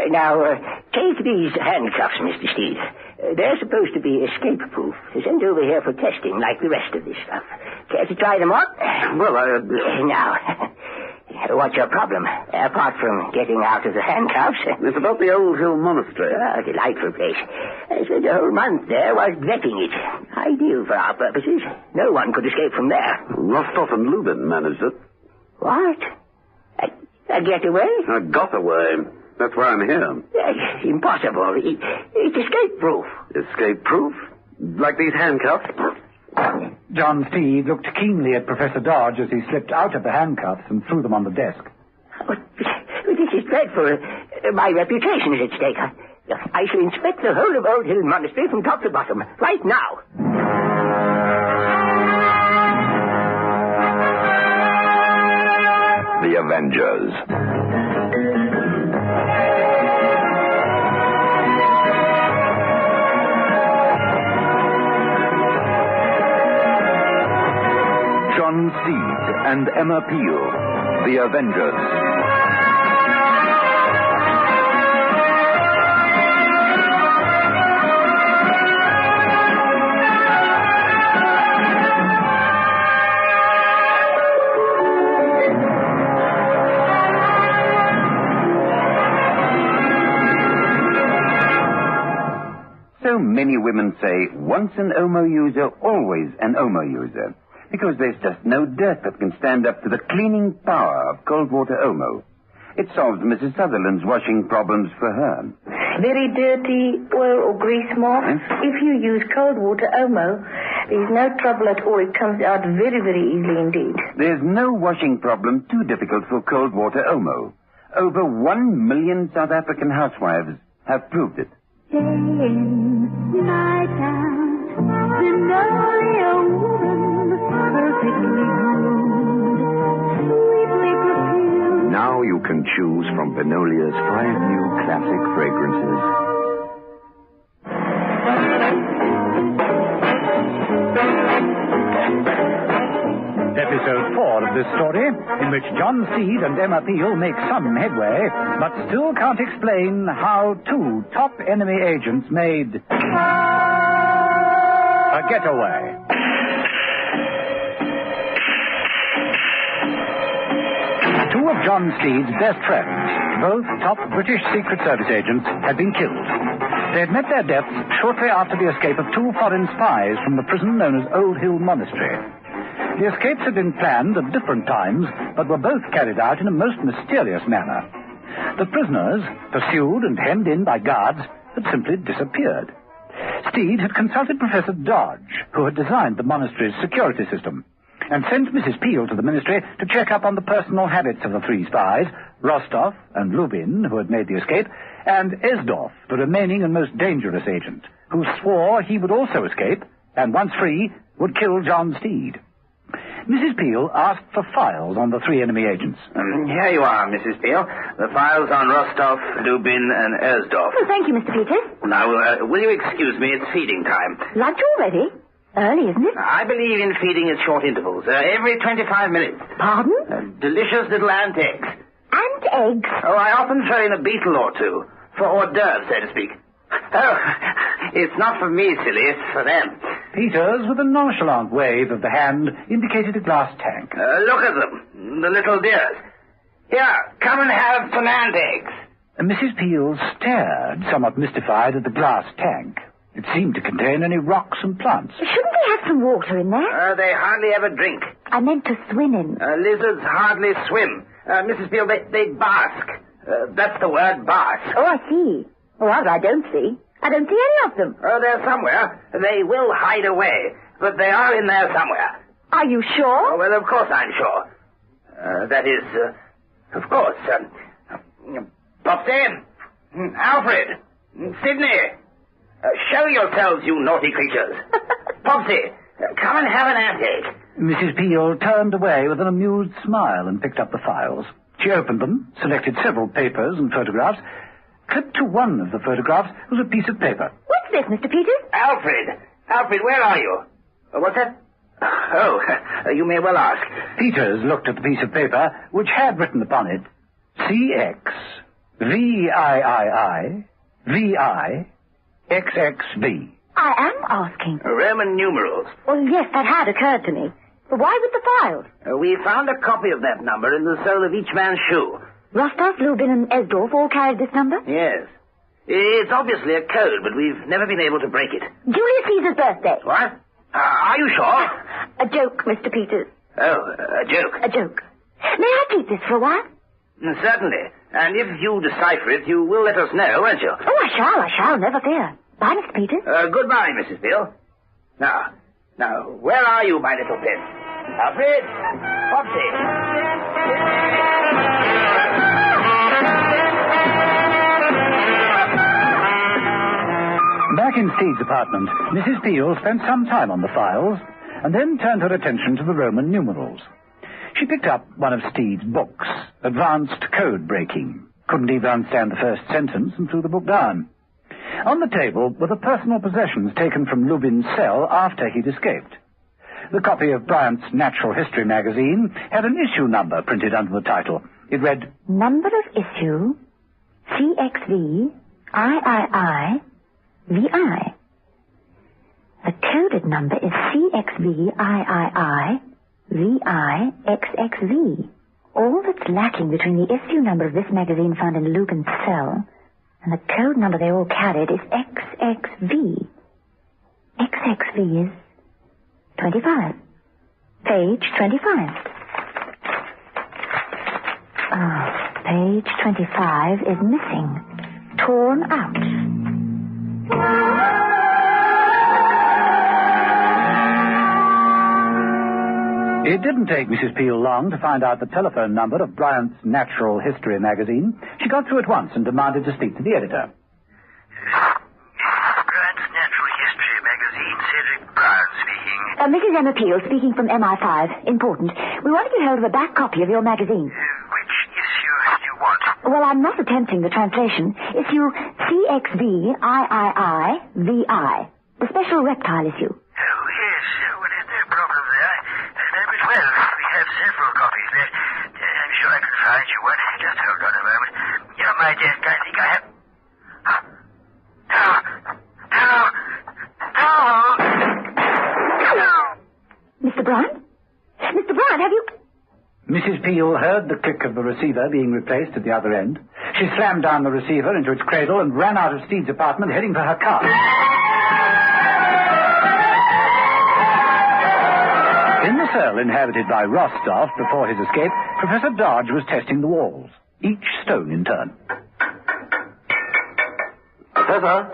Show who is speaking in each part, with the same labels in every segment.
Speaker 1: Take these handcuffs, Mr. Steed. They're supposed to be escape-proof. Sent over here for testing, like the rest of this stuff. Care to try them on?
Speaker 2: Well,
Speaker 1: Now, what's your problem? Apart from getting out of the handcuffs?
Speaker 2: It's about the Old Hill Monastery.
Speaker 1: A delightful place. I spent a whole month there while vetting it. Ideal for our purposes. No one could escape from there.
Speaker 2: Rostov and Lubin managed it.
Speaker 1: What? A getaway?
Speaker 2: Got away. That's why I'm here.
Speaker 1: Impossible. It's escape-proof.
Speaker 2: Escape-proof? Like these handcuffs?
Speaker 3: John Steed looked keenly at Professor Dodge as he slipped out of the handcuffs and threw them on the desk.
Speaker 1: Oh, this is dreadful. My reputation is at stake. I shall inspect the whole of Old Hill Monastery from top to bottom, right now.
Speaker 4: The Avengers. John Steed and Emma Peel, The Avengers.
Speaker 5: So many women say, once an Omo user, always an Omo user. Because there's just no dirt that can stand up to the cleaning power of cold water Omo. It solves Mrs. Sutherland's washing problems for her.
Speaker 6: Very dirty oil or grease marks. If you use cold water Omo, there's no trouble at all. It comes out very, very easily indeed.
Speaker 5: There's no washing problem too difficult for cold water Omo. Over 1 million South African housewives have proved it.
Speaker 7: Day in, night out, Linoleum woman, perfectly groomed, sweetly perfumed.
Speaker 4: Now you can choose from Benolia's 5 new classic fragrances.
Speaker 3: Episode 4 of this story, in which John Steed and Emma Peel make some headway, but still can't explain how 2 top enemy agents made a getaway. Two of John Steed's best friends, both top British Secret Service agents, had been killed. They had met their deaths shortly after the escape of 2 foreign spies from the prison known as Old Hill Monastery. The escapes had been planned at different times, but were both carried out in a most mysterious manner. The prisoners, pursued and hemmed in by guards, had simply disappeared. Steed had consulted Professor Dodge, who had designed the monastery's security system, and sent Mrs. Peel to the ministry to check up on the personal habits of the 3 spies, Rostov and Lubin, who had made the escape, and Esdorf, the remaining and most dangerous agent, who swore he would also escape, and once free, would kill John Steed. Mrs. Peel asked for files on the 3 enemy agents.
Speaker 8: Here you are, Mrs. Peel. The files on Rostov, Lubin, and Ersdorf.
Speaker 6: Oh, thank you, Mr. Peters.
Speaker 8: Now, will you excuse me? It's feeding time.
Speaker 6: Lunch already? Early, isn't it?
Speaker 8: I believe in feeding at short intervals, every 25 minutes.
Speaker 6: Pardon?
Speaker 8: Delicious little ant eggs.
Speaker 6: And eggs.
Speaker 8: Oh, I often throw in a beetle or 2, for hors d'oeuvres, so to speak. Oh, it's not for me, silly, it's for them.
Speaker 3: Peters, with a nonchalant wave of the hand, indicated a glass tank.
Speaker 8: Look at them, the little dears. Here, come and have some ant eggs.
Speaker 3: Mrs. Peel stared, somewhat mystified, at the glass tank. It seemed to contain only rocks and plants.
Speaker 6: Shouldn't they have some water in there?
Speaker 8: They hardly ever drink.
Speaker 6: I meant to swim in.
Speaker 8: Lizards hardly swim. Mrs. Peel, they bask. That's the word, bask.
Speaker 6: Oh, I see. Well, I don't see. I don't see any of them.
Speaker 8: Oh, they're somewhere. They will hide away, but they are in there somewhere.
Speaker 6: Are you sure?
Speaker 8: Oh, well, of course I'm sure. That is, of course. Popsy, Alfred, Sidney, show yourselves, you naughty creatures. Popsy, come and have an ant egg.
Speaker 3: Mrs. Peel turned away with an amused smile and picked up the files. She opened them, selected several papers and photographs. Clipped to one of the photographs was a piece of paper.
Speaker 6: What's this, Mr. Peters?
Speaker 8: Alfred, where are you? What's that? Oh, you may well ask.
Speaker 3: Peters looked at the piece of paper, which had written upon it, CX, VIII, VI, XXV.
Speaker 9: I am asking.
Speaker 8: Roman numerals.
Speaker 9: Well, yes, that had occurred to me. But why with the files?
Speaker 8: We found a copy of that number in the sole of each man's shoe.
Speaker 9: Rostov, Lubin, and Esdorf all carried this number?
Speaker 8: Yes. It's obviously a code, but we've never been able to break it.
Speaker 9: Julius Caesar's birthday.
Speaker 8: What? Are you sure?
Speaker 9: A joke, Mr. Peters.
Speaker 8: Oh, a joke.
Speaker 9: A joke. May I keep this for a while?
Speaker 8: Certainly. And if you decipher it, you will let us know, won't you?
Speaker 9: Oh, I shall, never fear. Bye, Mr. Peters.
Speaker 8: Goodbye, Mrs. Beale. Now, where are you, my little pet? Alfred? Popsy?
Speaker 3: Back in Steed's apartment, Mrs. Beale spent some time on the files and then turned her attention to the Roman numerals. She picked up one of Steed's books, Advanced Code Breaking. Couldn't even understand the first sentence and threw the book down. On the table were the personal possessions taken from Lubin's cell after he'd escaped. The copy of Bryant's Natural History magazine had an issue number printed under the title. It read,
Speaker 9: Number of issue, CXV, III, VI. The coded number is CXV, III, VI, XXV. All that's lacking between the issue number of this magazine found in Lubin's cell and the code number they all carried is XXV. XXV is 25. Page 25. Page 25 is missing. Torn out.
Speaker 3: It didn't take Mrs. Peel long to find out the telephone number of Bryant's Natural History magazine. She got through at once and demanded to speak to the editor.
Speaker 10: Bryant's Natural History magazine, Cedric Brown speaking.
Speaker 9: Mrs. Emma Peel speaking from MI5. Important. We want to get hold of a back copy of your magazine.
Speaker 10: Which issue do you want?
Speaker 9: Well, I'm not attempting the translation. Issue CXV, III, VI. The special reptile issue.
Speaker 10: Oh, yes. Well, there's no problem there. I remember it well. We have several copies there. I'm sure I can find you one. Just hold on a moment. You're on my desk. I think I have...
Speaker 9: Mr. Bryant? Mr. Bryant, have you...
Speaker 3: Mrs. Peel heard the click of the receiver being replaced at the other end. She slammed down the receiver into its cradle and ran out of Steed's apartment, heading for her car. In the cell inhabited by Rostov before his escape, Professor Dodge was testing the walls, each stone in turn.
Speaker 2: Professor?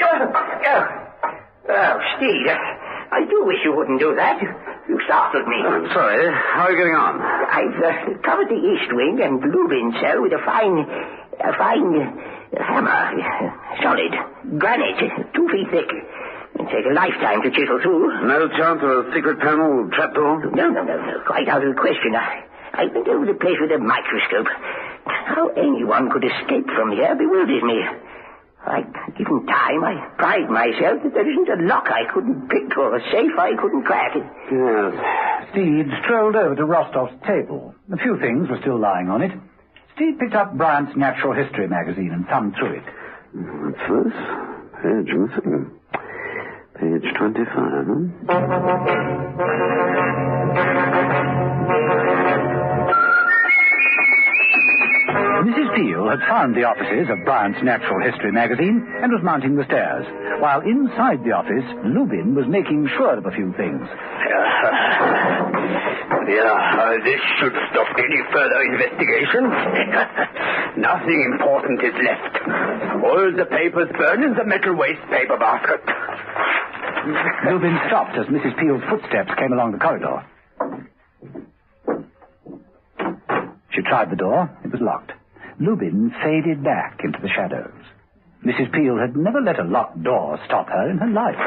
Speaker 1: Oh, Steed, I do wish you wouldn't do that. You startled me.
Speaker 2: I'm sorry. How are you getting on?
Speaker 1: I've covered the east wing and Lubin's cell with a fine hammer. Solid. Granite. 2 feet thick. It'd take a lifetime to chisel through.
Speaker 2: No chance of a secret panel, trapdoor?
Speaker 1: No. Quite out of the question. I've been over the place with a microscope. How anyone could escape from here bewilders me. Given time, I pride myself that there isn't a lock I couldn't pick or a safe I couldn't crack.
Speaker 2: Yes.
Speaker 3: Steed strolled over to Rostov's table. A few things were still lying on it. Steed picked up Bryant's Natural History magazine and thumbed through it.
Speaker 2: What's this? Page missing. Page 25,
Speaker 3: Mrs. Peel had found the offices of Bryant's Natural History magazine and was mounting the stairs, while inside the office, Lubin was making sure of a few things.
Speaker 8: This should stop any further investigation. Nothing important is left. All the papers burned in the metal waste paper basket.
Speaker 3: Lubin stopped as Mrs. Peel's footsteps came along the corridor. She tried the door. It was locked. Lubin faded back into the shadows. Mrs. Peel had never let a locked door stop her in her life.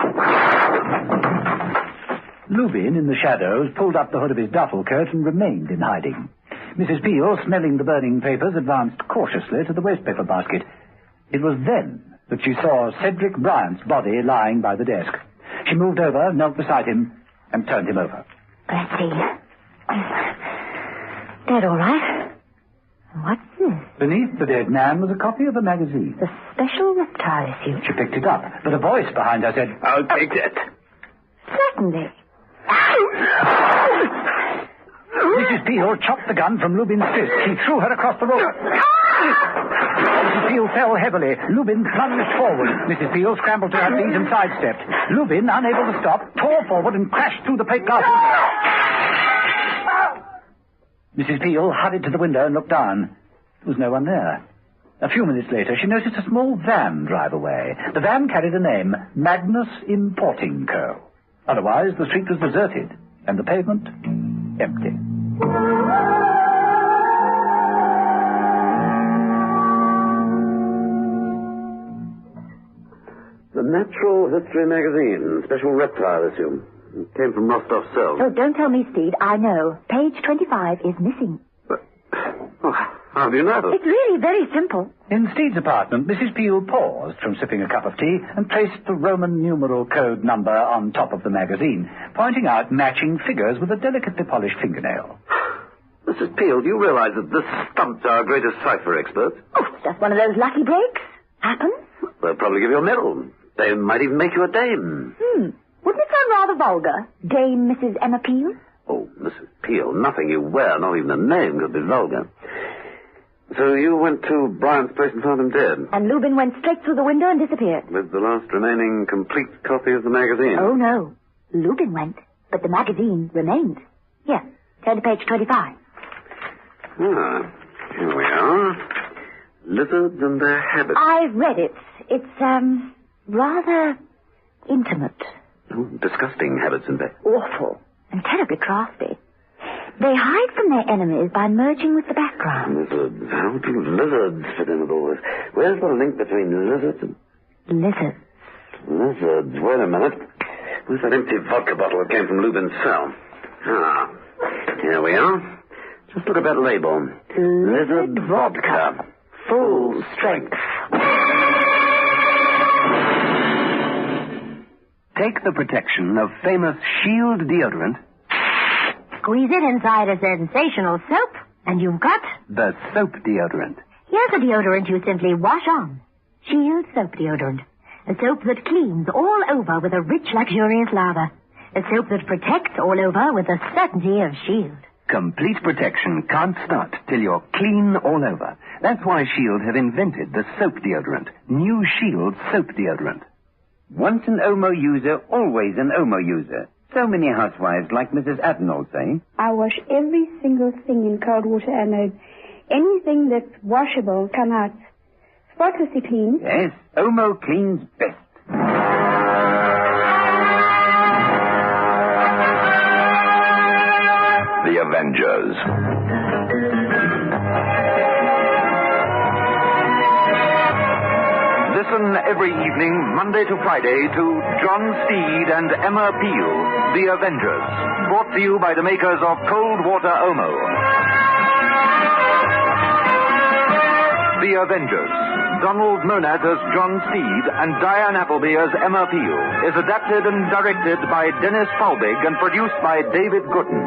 Speaker 3: Lubin, in the shadows, pulled up the hood of his duffel coat and remained in hiding. Mrs. Peel, smelling the burning papers, advanced cautiously to the wastepaper basket. It was then that she saw Cedric Bryant's body lying by the desk. She moved over, knelt beside him, and turned him over.
Speaker 9: Let's see. Dead, all right. What's this?
Speaker 3: Beneath the dead man was a copy of a magazine.
Speaker 9: The special reptile issue.
Speaker 3: She picked it up, but a voice behind her said,
Speaker 8: I'll take that.
Speaker 9: Certainly.
Speaker 3: Mrs. Peel chopped the gun from Lubin's fist. She threw her across the room. Mrs. Peel fell heavily. Lubin plunged forward. Mrs. Peel scrambled to her feet and sidestepped. Lubin, unable to stop, tore forward and crashed through the plate glasses. Mrs. Peel hurried to the window and looked down. There was no one there. A few minutes later, she noticed a small van drive away. The van carried a name, Magnus Importing Co. Otherwise, the street was deserted, and the pavement empty.
Speaker 2: The Natural History magazine, special reptile issue. It came from Rostov's cell.
Speaker 9: Oh, don't tell me, Steed. I know. Page 25 is missing.
Speaker 2: But, how do you know?
Speaker 9: It's really very simple.
Speaker 3: In Steed's apartment, Mrs. Peel paused from sipping a cup of tea and traced the Roman numeral code number on top of the magazine, pointing out matching figures with a delicately polished fingernail.
Speaker 2: Mrs. Peel, do you realize that this stumped our greatest cipher experts?
Speaker 9: Oh, it's just one of those lucky breaks. Happens.
Speaker 2: They'll probably give you a medal. They might even make you a dame.
Speaker 9: Wouldn't it sound rather vulgar? Dame Mrs. Emma Peel?
Speaker 2: Oh, Mrs. Peel, nothing you wear, not even a name, could be vulgar. So you went to Bryant's place and found him dead?
Speaker 9: And Lubin went straight through the window and disappeared.
Speaker 2: With the last remaining complete copy of the magazine?
Speaker 9: Oh, no. Lubin went, but the magazine remained. Here, turn to page 25.
Speaker 2: Ah, here we are. Lizards and their habits.
Speaker 9: I've read it. It's, rather intimate.
Speaker 2: Oh, disgusting habits, in fact.
Speaker 9: Awful. And terribly crafty. They hide from their enemies by merging with the background.
Speaker 2: Lizards. How do lizards fit in with all this? Where's the link between lizards and...
Speaker 9: Lizards.
Speaker 2: Lizards. Wait a minute. Where's that empty vodka bottle that came from Lubin's cell? Ah, here we are. Just look at that label.
Speaker 9: Lizard vodka. Full strength.
Speaker 11: Take the protection of famous Shield deodorant.
Speaker 9: Squeeze it inside a sensational soap, and you've got...
Speaker 11: The soap deodorant.
Speaker 9: Here's a deodorant you simply wash on. Shield soap deodorant. A soap that cleans all over with a rich, luxurious lather. A soap that protects all over with the certainty of Shield.
Speaker 11: Complete protection can't start till you're clean all over. That's why Shield have invented the soap deodorant. New Shield soap deodorant.
Speaker 5: Once an Omo user, always an Omo user. So many housewives, like Mrs. Adenall, say.
Speaker 12: I wash every single thing in cold water, and anything that's washable come out spotlessly clean.
Speaker 5: Yes, Omo cleans best.
Speaker 4: The Avengers.
Speaker 13: Listen every evening, Monday to Friday, to John Steed and Emma Peel, The Avengers, brought to you by the makers of Cold Water Omo. The Avengers, Donald Monat as John Steed and Diane Appleby as Emma Peel, is adapted and directed by Dennis Faubig and produced by David Gooden.